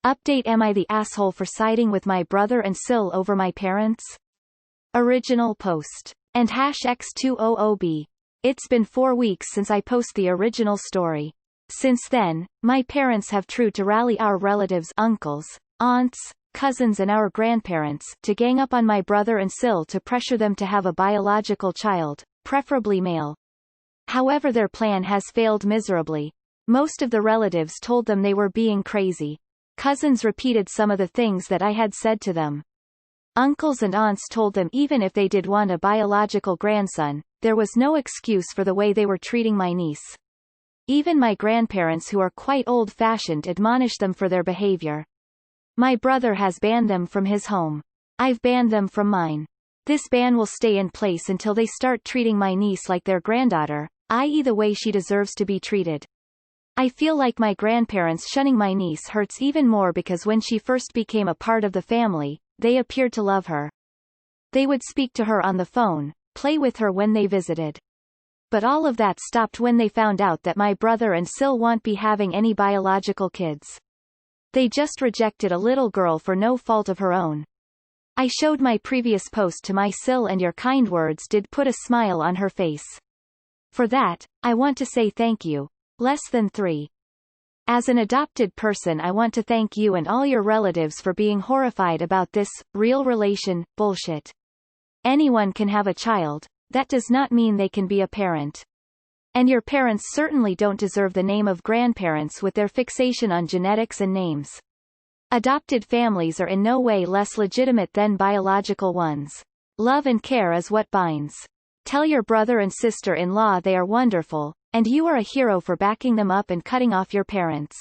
Update: am I the asshole for siding with my brother and SIL over my parents? Original post. And #X200B. It's been 4 weeks since I post the original story. Since then, my parents have tried to rally our relatives, uncles, aunts, cousins and our grandparents, to gang up on my brother and SIL to pressure them to have a biological child, preferably male. However, their plan has failed miserably. Most of the relatives told them they were being crazy. Cousins repeated some of the things that I had said to them. Uncles and aunts told them even if they did want a biological grandson, there was no excuse for the way they were treating my niece. Even my grandparents, who are quite old-fashioned, admonished them for their behavior. My brother has banned them from his home. I've banned them from mine. This ban will stay in place until they start treating my niece like their granddaughter, i.e. the way she deserves to be treated. I feel like my grandparents shunning my niece hurts even more because when she first became a part of the family, they appeared to love her. They would speak to her on the phone, play with her when they visited. But all of that stopped when they found out that my brother and SIL won't be having any biological kids. They just rejected a little girl for no fault of her own. I showed my previous post to my SIL and your kind words did put a smile on her face. For that, I want to say thank you. Less than 3. As an adopted person, I want to thank you and all your relatives for being horrified about this real relation bullshit. Anyone can have a child. That does not mean they can be a parent. And your parents certainly don't deserve the name of grandparents with their fixation on genetics and names. Adopted families are in no way less legitimate than biological ones. Love and care is what binds. Tell your brother and sister-in-law they are wonderful, and you are a hero for backing them up and cutting off your parents.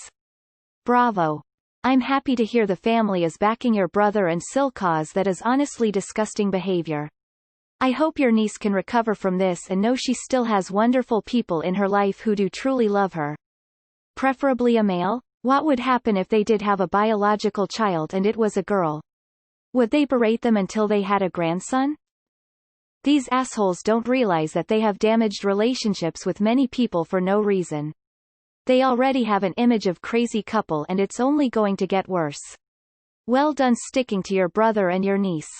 Bravo. I'm happy to hear the family is backing your brother and SIL cause. That is honestly disgusting behavior. I hope your niece can recover from this and know she still has wonderful people in her life who do truly love her. Preferably a male? What would happen if they did have a biological child and it was a girl? Would they berate them until they had a grandson? These assholes don't realize that they have damaged relationships with many people for no reason. They already have an image of crazy couple and it's only going to get worse. Well done sticking to your brother and your niece.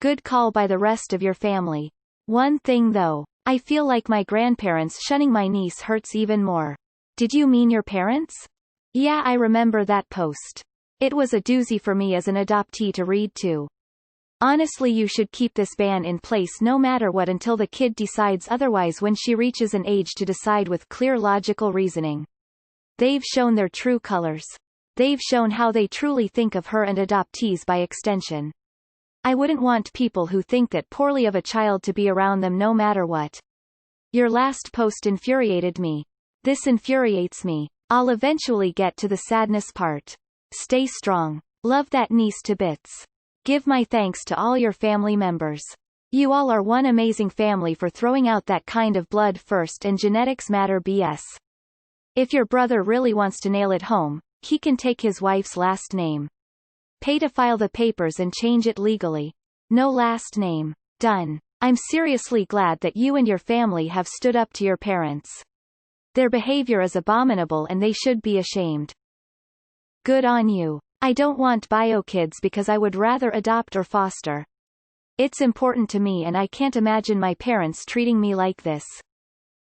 Good call by the rest of your family. One thing though, I feel like my grandparents shunning my niece hurts even more. Did you mean your parents? Yeah, I remember that post. It was a doozy for me as an adoptee to read too. Honestly, you should keep this ban in place no matter what until the kid decides otherwise when she reaches an age to decide with clear logical reasoning. They've shown their true colors. They've shown how they truly think of her and adoptees by extension. I wouldn't want people who think that poorly of a child to be around them no matter what. Your last post infuriated me. This infuriates me. I'll eventually get to the sadness part. Stay strong. Love that niece to bits. Give my thanks to all your family members. You all are one amazing family for throwing out that kind of blood first and genetics matter BS. If your brother really wants to nail it home, he can take his wife's last name. Pay to file the papers and change it legally. No last name. Done. I'm seriously glad that you and your family have stood up to your parents. Their behavior is abominable and they should be ashamed. Good on you. I don't want bio kids because I would rather adopt or foster. It's important to me and I can't imagine my parents treating me like this.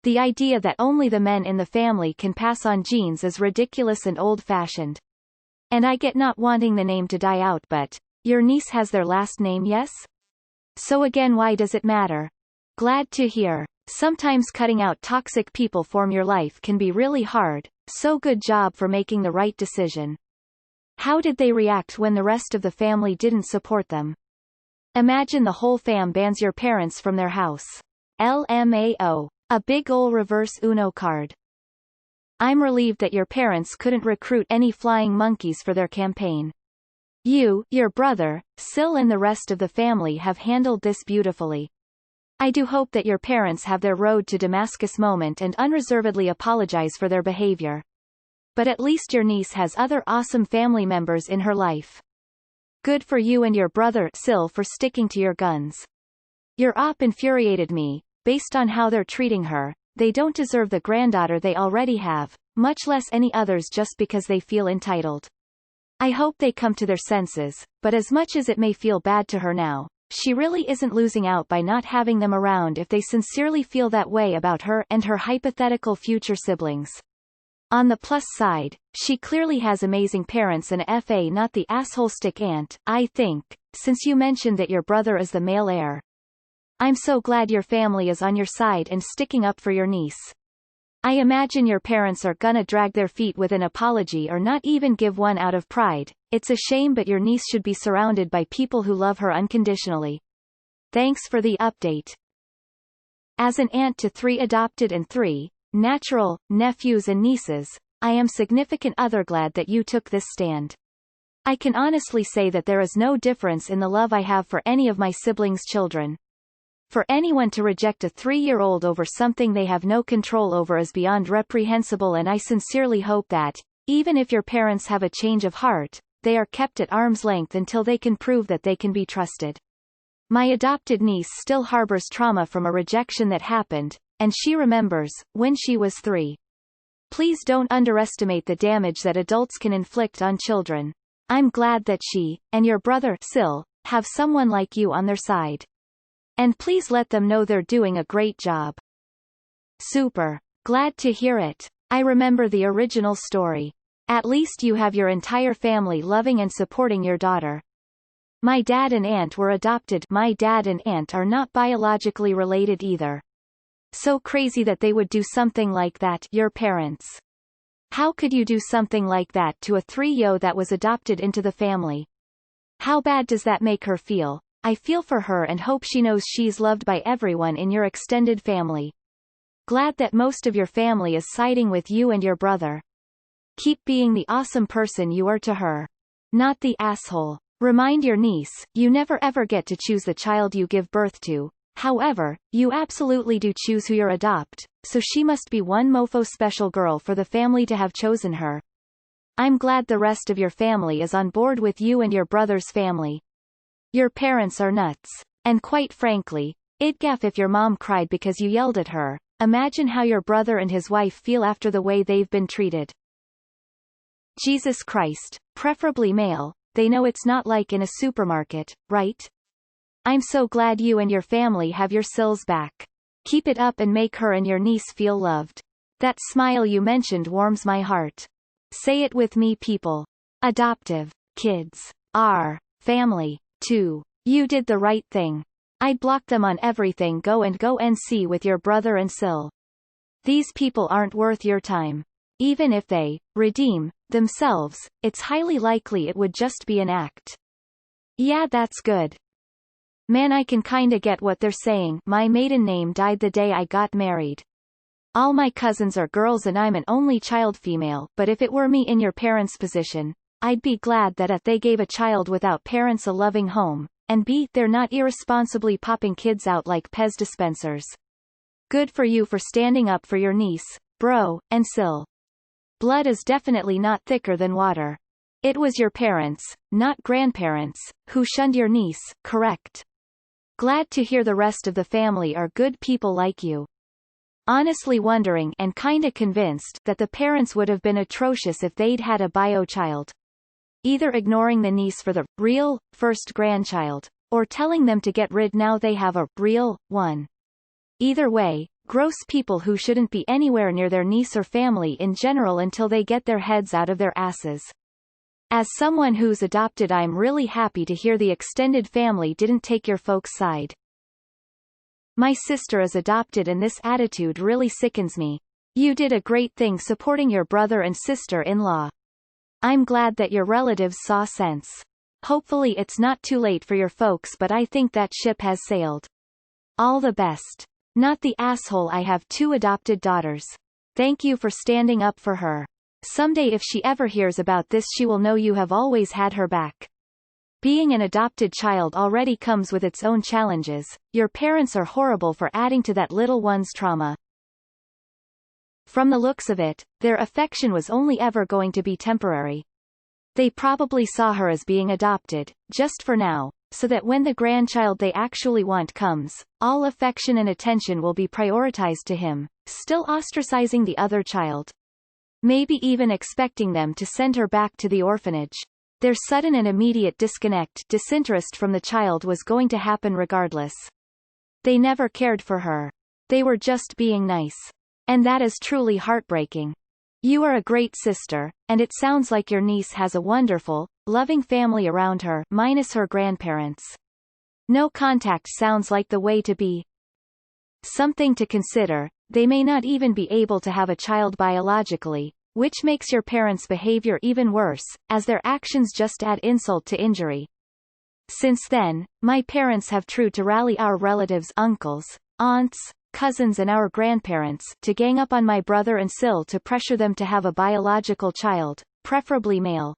The idea that only the men in the family can pass on genes is ridiculous and old-fashioned. And I get not wanting the name to die out, but your niece has their last name, yes? So again, why does it matter? Glad to hear. Sometimes cutting out toxic people from your life can be really hard, so good job for making the right decision. How did they react when the rest of the family didn't support them? Imagine the whole fam bans your parents from their house. LMAO. A big ol' reverse Uno card. I'm relieved that your parents couldn't recruit any flying monkeys for their campaign. You, your brother, SIL and the rest of the family have handled this beautifully. I do hope that your parents have their road to Damascus moment and unreservedly apologize for their behavior. But at least your niece has other awesome family members in her life. Good for you and your brother SIL for sticking to your guns. Your op infuriated me. Based on how they're treating her, they don't deserve the granddaughter they already have, much less any others just because they feel entitled. I hope they come to their senses, but as much as it may feel bad to her now, she really isn't losing out by not having them around if they sincerely feel that way about her and her hypothetical future siblings. On the plus side, she clearly has amazing parents and not the asshole stick aunt, I think, since you mentioned that your brother is the male heir. I'm so glad your family is on your side and sticking up for your niece. I imagine your parents are gonna drag their feet with an apology or not even give one out of pride. It's a shame, but your niece should be surrounded by people who love her unconditionally. Thanks for the update. As an aunt to 3 adopted and 3 natural nephews and nieces, I am significant other glad that you took this stand. I can honestly say that there is no difference in the love I have for any of my siblings' children. For anyone to reject a 3-year-old over something they have no control over is beyond reprehensible, and I sincerely hope that, even if your parents have a change of heart, they are kept at arm's length until they can prove that they can be trusted. My adopted niece still harbors trauma from a rejection that happened, and she remembers, when she was 3. Please don't underestimate the damage that adults can inflict on children. I'm glad that she, and your brother SIL, have someone like you on their side. And please let them know they're doing a great job. Super. Glad to hear it. I remember the original story. At least you have your entire family loving and supporting your daughter. My dad and aunt were adopted. My dad and aunt are not biologically related either. So crazy that they would do something like that, your parents. How could you do something like that to a 3-year-old that was adopted into the family? How bad does that make her feel? I feel for her and hope she knows she's loved by everyone in your extended family. Glad that most of your family is siding with you and your brother. Keep being the awesome person you are to her. Not the asshole. Remind your niece, you never ever get to choose the child you give birth to. However, you absolutely do choose who you adopt, so she must be one mofo special girl for the family to have chosen her. I'm glad the rest of your family is on board with you and your brother's family. Your parents are nuts. And quite frankly, it'd gaff if your mom cried because you yelled at her. Imagine how your brother and his wife feel after the way they've been treated. Jesus Christ, preferably male, they know it's not like in a supermarket, right? I'm so glad you and your family have your SILs back. Keep it up and make her and your niece feel loved. That smile you mentioned warms my heart. Say it with me, people. Adoptive kids are family. 2. You did the right thing. I'd block them on everything. Go and see with your brother and SIL. These people aren't worth your time. Even if they redeem themselves, it's highly likely it would just be an act. Yeah, that's good. Man, I can kinda get what they're saying. My maiden name died the day I got married. All my cousins are girls and I'm an only child female, but if it were me in your parents' position, I'd be glad that they gave a child without parents a loving home, and they're not irresponsibly popping kids out like Pez dispensers. Good for you for standing up for your niece, bro, and SIL. Blood is definitely not thicker than water. It was your parents, not grandparents, who shunned your niece, correct? Glad to hear the rest of the family are good people like you. Honestly wondering and kinda convinced that the parents would have been atrocious if they'd had a bio child. Either ignoring the niece for the real first grandchild, or telling them to get rid now they have a real one. Either way, gross people who shouldn't be anywhere near their niece or family in general until they get their heads out of their asses. As someone who's adopted, I'm really happy to hear the extended family didn't take your folks' side. My sister is adopted and this attitude really sickens me. You did a great thing supporting your brother and sister-in-law. I'm glad that your relatives saw sense. Hopefully it's not too late for your folks, but I think that ship has sailed. All the best. Not the asshole. I have 2 adopted daughters. Thank you for standing up for her. Someday if she ever hears about this, she will know you have always had her back. Being an adopted child already comes with its own challenges. Your parents are horrible for adding to that little one's trauma. From the looks of it, their affection was only ever going to be temporary. They probably saw her as being adopted, just for now, so that when the grandchild they actually want comes, all affection and attention will be prioritized to him, still ostracizing the other child. Maybe even expecting them to send her back to the orphanage. Their sudden and immediate disinterest from the child was going to happen regardless. They never cared for her. They were just being nice. And that is truly heartbreaking. You are a great sister, and it sounds like your niece has a wonderful, loving family around her, minus her grandparents. No contact sounds like the way to be. Something to consider, they may not even be able to have a child biologically, which makes your parents' behavior even worse, as their actions just add insult to injury. Since then, my parents have tried to rally our relatives, uncles, aunts, cousins and our grandparents, to gang up on my brother and SIL to pressure them to have a biological child, preferably male.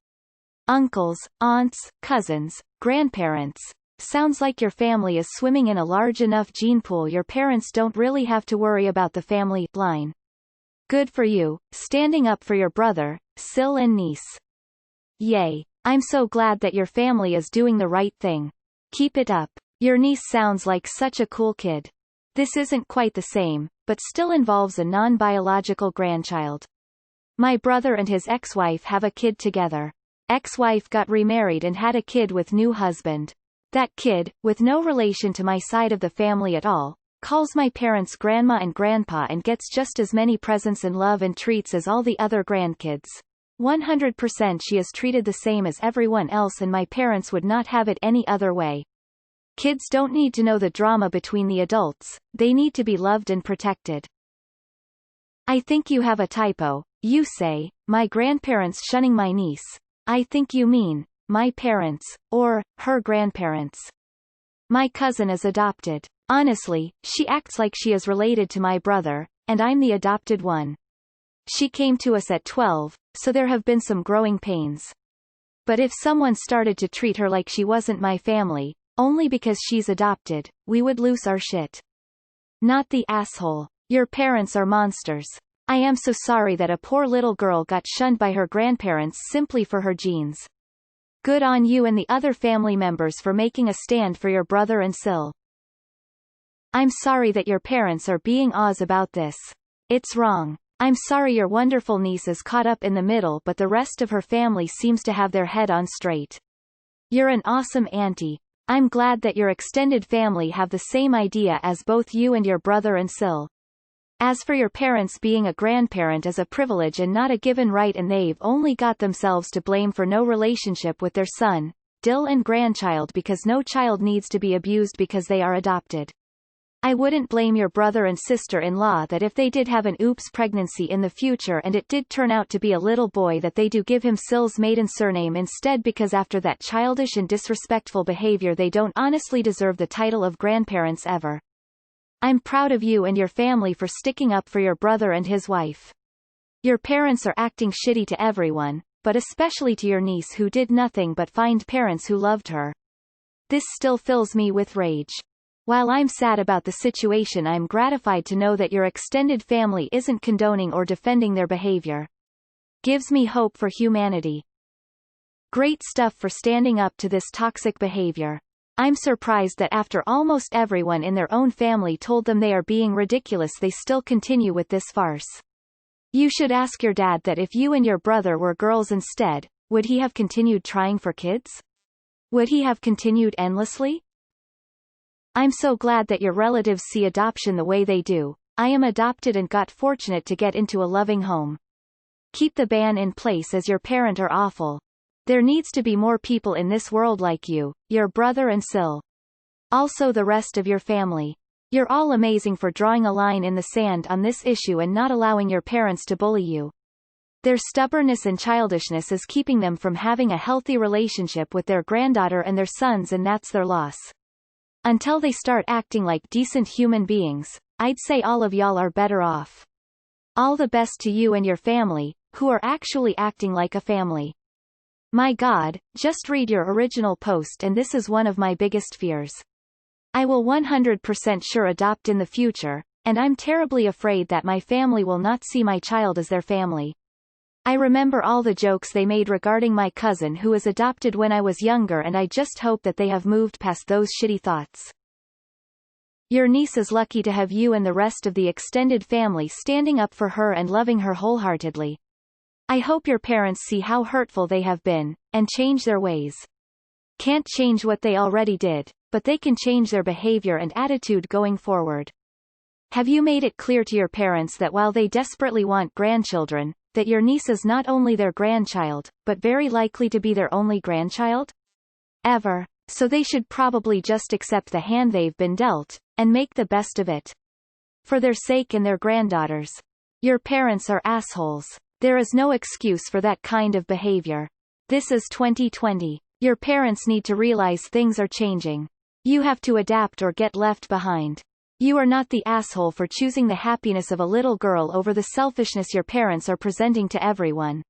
Uncles, aunts, cousins, grandparents. Sounds like your family is swimming in a large enough gene pool your parents don't really have to worry about the family line. Good for you, standing up for your brother, SIL and niece. Yay. I'm so glad that your family is doing the right thing. Keep it up. Your niece sounds like such a cool kid. This isn't quite the same, but still involves a non-biological grandchild. My brother and his ex-wife have a kid together. Ex-wife got remarried and had a kid with new husband. That kid, with no relation to my side of the family at all, calls my parents grandma and grandpa and gets just as many presents and love and treats as all the other grandkids. 100% she is treated the same as everyone else and my parents would not have it any other way. Kids don't need to know the drama between the adults, they need to be loved and protected. I think you have a typo. You say, my grandparents shunning my niece. I think you mean, my parents, or, her grandparents. My cousin is adopted. Honestly, she acts like she is related to my brother, and I'm the adopted one. She came to us at 12, so there have been some growing pains. But if someone started to treat her like she wasn't my family, only because she's adopted, we would lose our shit. Not the asshole. Your parents are monsters. I am so sorry that a poor little girl got shunned by her grandparents simply for her genes. Good on you and the other family members for making a stand for your brother and SIL. I'm sorry that your parents are being Oz about this. It's wrong. I'm sorry your wonderful niece is caught up in the middle but the rest of her family seems to have their head on straight. You're an awesome auntie. I'm glad that your extended family have the same idea as both you and your brother and SIL. As for your parents, being a grandparent is a privilege and not a given right and they've only got themselves to blame for no relationship with their son, Dill and grandchild because no child needs to be abused because they are adopted. I wouldn't blame your brother and sister-in-law that if they did have an oops pregnancy in the future and it did turn out to be a little boy that they do give him SIL's maiden surname instead because after that childish and disrespectful behavior they don't honestly deserve the title of grandparents ever. I'm proud of you and your family for sticking up for your brother and his wife. Your parents are acting shitty to everyone, but especially to your niece who did nothing but find parents who loved her. This still fills me with rage. While I'm sad about the situation, I'm gratified to know that your extended family isn't condoning or defending their behavior. Gives me hope for humanity. Great stuff for standing up to this toxic behavior. I'm surprised that after almost everyone in their own family told them they are being ridiculous, they still continue with this farce. You should ask your dad that if you and your brother were girls instead, would he have continued trying for kids? Would he have continued endlessly? I'm so glad that your relatives see adoption the way they do. I am adopted and got fortunate to get into a loving home. Keep the ban in place as your parent are awful. There needs to be more people in this world like you, your brother and SIL. Also the rest of your family. You're all amazing for drawing a line in the sand on this issue and not allowing your parents to bully you. Their stubbornness and childishness is keeping them from having a healthy relationship with their granddaughter and their sons, and that's their loss. Until they start acting like decent human beings, I'd say all of y'all are better off. All the best to you and your family, who are actually acting like a family. My God, just read your original post and this is one of my biggest fears. I will 100% sure adopt in the future, and I'm terribly afraid that my family will not see my child as their family. I remember all the jokes they made regarding my cousin who was adopted when I was younger, and I just hope that they have moved past those shitty thoughts. Your niece is lucky to have you and the rest of the extended family standing up for her and loving her wholeheartedly. I hope your parents see how hurtful they have been, and change their ways. Can't change what they already did, but they can change their behavior and attitude going forward. Have you made it clear to your parents that while they desperately want grandchildren, that your niece is not only their grandchild, but very likely to be their only grandchild? Ever. So they should probably just accept the hand they've been dealt, and make the best of it. For their sake and their granddaughters. Your parents are assholes. There is no excuse for that kind of behavior. This is 2020. Your parents need to realize things are changing. You have to adapt or get left behind. You are not the asshole for choosing the happiness of a little girl over the selfishness your parents are presenting to everyone.